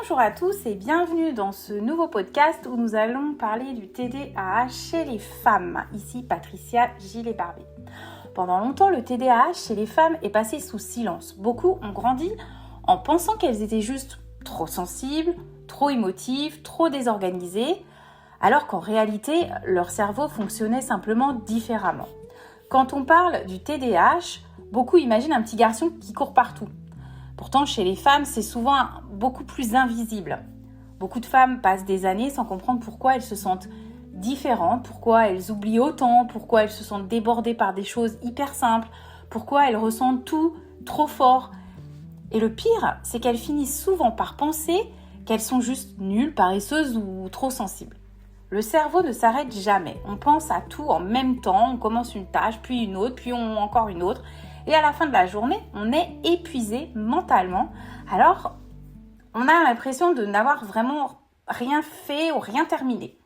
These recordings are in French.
Bonjour à tous et bienvenue dans ce nouveau podcast où nous allons parler du TDAH chez les femmes. Ici Patricia Gillet-Barbé. Pendant longtemps, le TDAH chez les femmes est passé sous silence. Beaucoup ont grandi en pensant qu'elles étaient juste trop sensibles, trop émotives, trop désorganisées, alors qu'en réalité, leur cerveau fonctionnait simplement différemment. Quand on parle du TDAH, beaucoup imaginent un petit garçon qui court partout. Pourtant, chez les femmes, c'est souvent beaucoup plus invisible. Beaucoup de femmes passent des années sans comprendre pourquoi elles se sentent différentes, pourquoi elles oublient autant, pourquoi elles se sentent débordées par des choses hyper simples, pourquoi elles ressentent tout trop fort. Et le pire, c'est qu'elles finissent souvent par penser qu'elles sont juste nulles, paresseuses ou trop sensibles. Le cerveau ne s'arrête jamais. On pense à tout en même temps, on commence une tâche, puis une autre, puis encore une autre. Et à la fin de la journée, on est épuisé mentalement. Alors, on a l'impression de n'avoir vraiment rien fait ou rien terminé.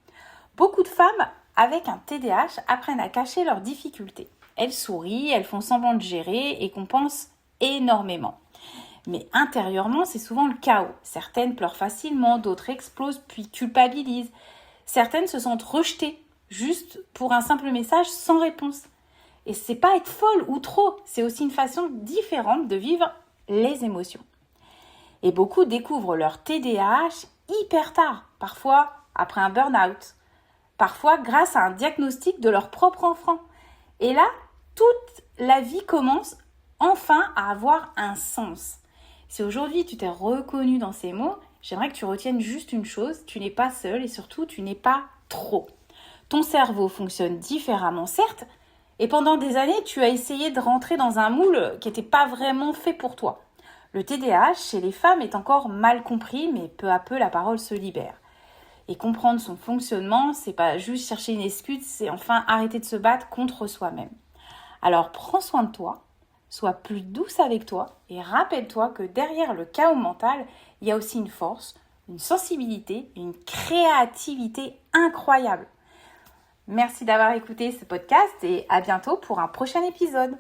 Beaucoup de femmes avec un TDAH apprennent à cacher leurs difficultés. Elles sourient, elles font semblant de gérer et compensent énormément. Mais intérieurement, c'est souvent le chaos. Certaines pleurent facilement, d'autres explosent puis culpabilisent. Certaines se sentent rejetées juste pour un simple message sans réponse. Et c'est pas être folle ou trop, c'est aussi une façon différente de vivre les émotions. Et beaucoup découvrent leur TDAH hyper tard, parfois après un burn-out, parfois grâce à un diagnostic de leur propre enfant. Et là, toute la vie commence enfin à avoir un sens. Si aujourd'hui tu t'es reconnu dans ces mots, j'aimerais que tu retiennes juste une chose, tu n'es pas seule et surtout tu n'es pas trop. Ton cerveau fonctionne différemment, certes, et pendant des années, tu as essayé de rentrer dans un moule qui n'était pas vraiment fait pour toi. Le TDAH chez les femmes est encore mal compris, mais peu à peu, la parole se libère. Et comprendre son fonctionnement, c'est pas juste chercher une excuse, c'est enfin arrêter de se battre contre soi-même. Alors prends soin de toi, sois plus douce avec toi et rappelle-toi que derrière le chaos mental, il y a aussi une force, une sensibilité, une créativité incroyable. Merci d'avoir écouté ce podcast et à bientôt pour un prochain épisode.